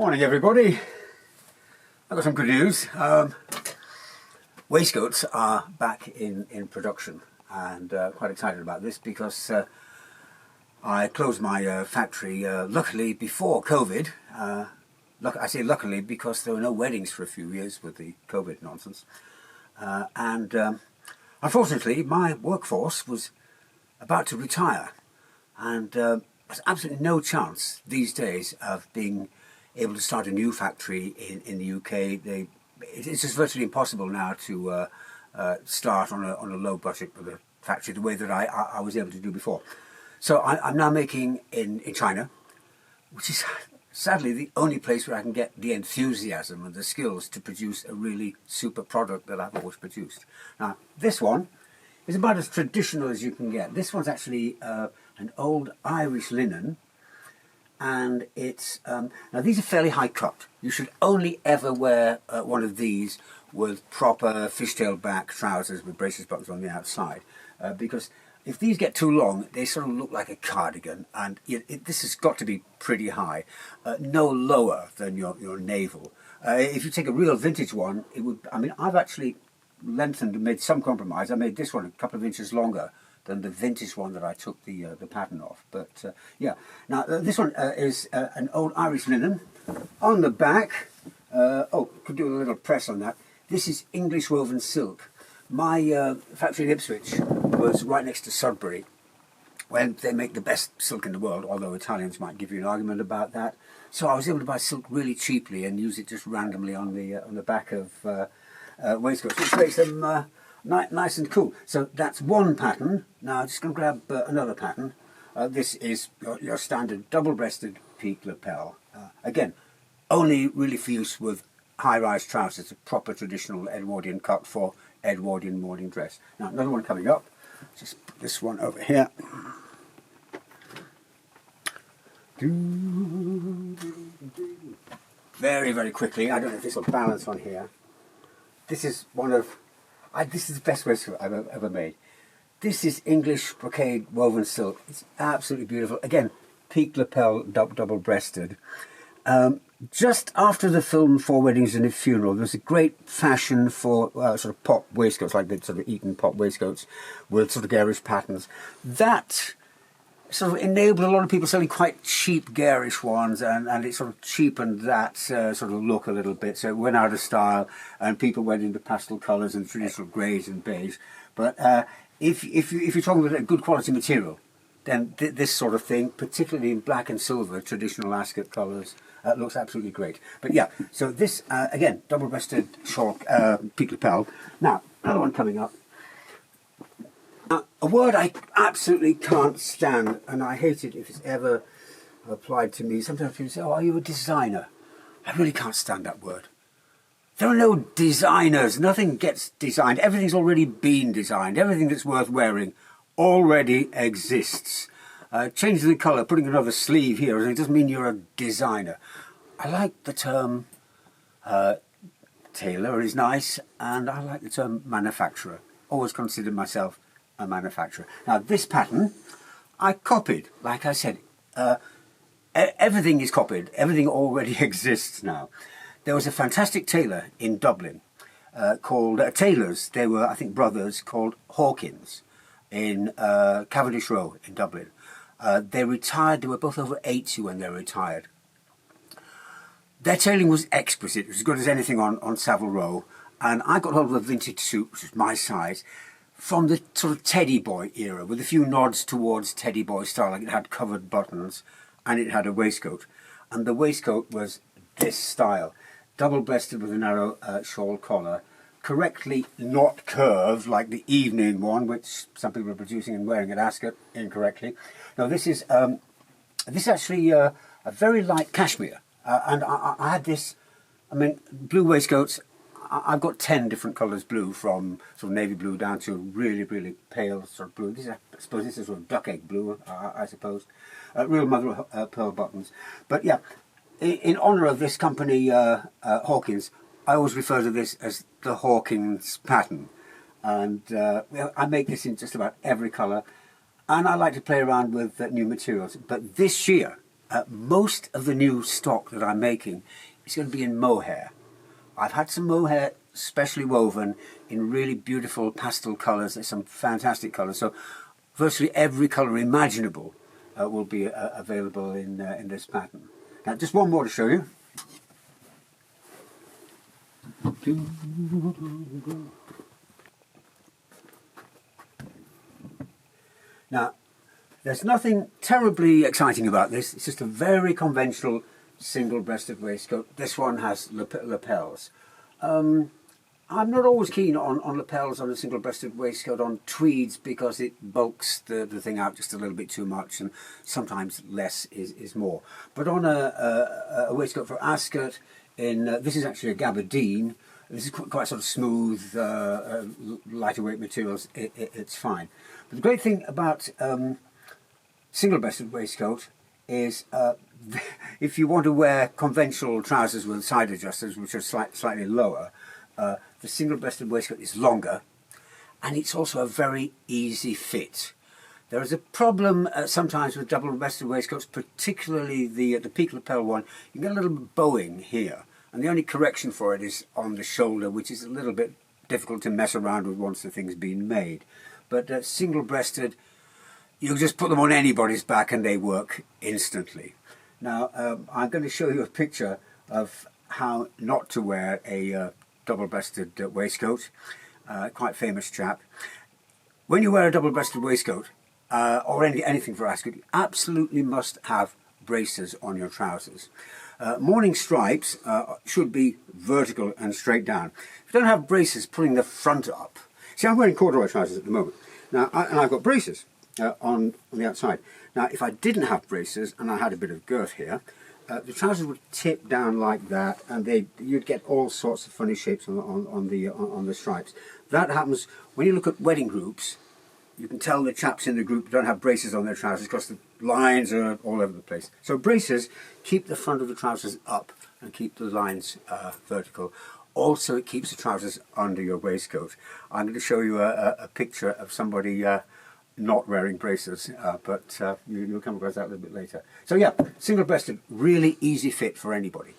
Morning everybody. I've got some good news. Waistcoats are back in production, and quite excited about this because I closed my factory luckily before COVID. I say luckily because there were no weddings for a few years with the COVID nonsense, and unfortunately my workforce was about to retire, and there's absolutely no chance these days of being able to start a new factory in the UK. It's just virtually impossible now to start on a low budget with a factory the way that I was able to do before. So I'm now making in China, which is sadly the only place where I can get the enthusiasm and the skills to produce a really super product that I've always produced. Now this one is about as traditional as you can get. This one's actually an old Irish linen, and it's now these are fairly high cut. You should only ever wear one of these with proper fishtail back trousers with braces buttons on the outside, because if these get too long, they sort of look like a cardigan, and this has got to be pretty high, no lower than your navel. If you take a real vintage one, it would. I mean, I've actually lengthened and made some compromise. I made this one a couple of inches longer than the vintage one that I took the pattern off. But yeah, now this one is an old Irish linen. On the back, could do a little press on that. This is English woven silk. My factory in Ipswich was right next to Sudbury, where they make the best silk in the world, although Italians might give you an argument about that. So I was able to buy silk really cheaply and use it just randomly on the back of waistcoats, which makes them nice and cool. So that's one pattern. Now I'm just going to grab another pattern. This is your standard double-breasted peak lapel. Again, only really for use with high-rise trousers, a proper traditional Edwardian cut for Edwardian morning dress. Now another one coming up. Just put this one over here. Very, very quickly. I don't know if this will balance on here. This is one of this is the best waistcoat I've ever made. This is English brocade woven silk. It's absolutely beautiful. Again, peak lapel, double-breasted. Just after the film Four Weddings and a Funeral, there was a great fashion for sort of pop waistcoats, like the sort of Eton pop waistcoats with sort of garish patterns. That sort of enabled a lot of people selling quite cheap garish ones, and it sort of cheapened that sort of look a little bit. So it went out of style, and people went into pastel colours and traditional greys and beige. But if you're talking about a good quality material, then this sort of thing, particularly in black and silver, traditional Ascot colours, looks absolutely great. But yeah, so this, again, double-breasted shawl, peak lapel. Now, another one coming up. A word I absolutely can't stand, and I hate it if it's ever applied to me. Sometimes people say, "Oh, are you a designer?" I really can't stand that word. There are no designers. Nothing gets designed. Everything's already been designed. Everything that's worth wearing already exists. Changing the colour, putting another sleeve here, it doesn't mean you're a designer. I like the term tailor is nice, and I like the term manufacturer. Always considered myself a manufacturer. Now this pattern I copied, like I said, everything is copied, everything already exists now. There was a fantastic tailor in Dublin called tailors, they were I think brothers, called Hawkins in Cavendish Row in Dublin. They retired, they were both over 80 when they retired. Their tailoring was exquisite, it was as good as anything on Savile Row, and I got hold of a vintage suit, which was my size, from the sort of teddy boy era, with a few nods towards teddy boy style. Like it had covered buttons and it had a waistcoat, and the waistcoat was this style, double-breasted with a narrow shawl collar, correctly not curved like the evening one, which some people are producing and wearing at Ascot incorrectly. Now this is actually a very light cashmere, and I had this. I mean, blue waistcoats. I've got 10 different colours blue, from sort of navy blue down to really, really pale sort of blue. I suppose this is sort of duck egg blue, I suppose. Real mother of pearl buttons. But yeah, in honour of this company, Hawkins, I always refer to this as the Hawkins pattern. And I make this in just about every colour. And I like to play around with new materials. But this year, Most of the new stock that I'm making is going to be in mohair. I've had some mohair specially woven in really beautiful pastel colours. There's some fantastic colours. So virtually every colour imaginable will be available in this pattern. Now just one more to show you. Now, there's nothing terribly exciting about this. It's just a very conventional single-breasted waistcoat. This one has lapels. I'm not always keen on lapels on a single-breasted waistcoat on tweeds because it bulks the thing out just a little bit too much, and sometimes less is more. But on a waistcoat for ascot, this is actually a gabardine. This is quite sort of smooth, lighter weight materials. It's fine. But the great thing about single-breasted waistcoat is if you want to wear conventional trousers with side adjusters, which are slightly lower, the single-breasted waistcoat is longer, and it's also a very easy fit. There is a problem sometimes with double-breasted waistcoats, particularly the peak lapel one. You get a little bowing here, and the only correction for it is on the shoulder, which is a little bit difficult to mess around with once the thing's been made. But single-breasted, you just put them on anybody's back and they work instantly. Now, I'm going to show you a picture of how not to wear a double-breasted waistcoat. Quite famous chap. When you wear a double-breasted waistcoat, or anything for ascot, you absolutely must have braces on your trousers. Morning stripes should be vertical and straight down. If you don't have braces pulling the front up, see, I'm wearing corduroy trousers at the moment. Now, and I've got braces on the outside. Now, if I didn't have braces and I had a bit of girth here, the trousers would tip down like that, and you'd get all sorts of funny shapes on the stripes. That happens when you look at wedding groups. You can tell the chaps in the group don't have braces on their trousers because the lines are all over the place. So braces keep the front of the trousers up and keep the lines vertical. Also, it keeps the trousers under your waistcoat. I'm going to show you a picture of somebody not wearing braces, but you'll come across that a little bit later. So yeah, single-breasted, really easy fit for anybody.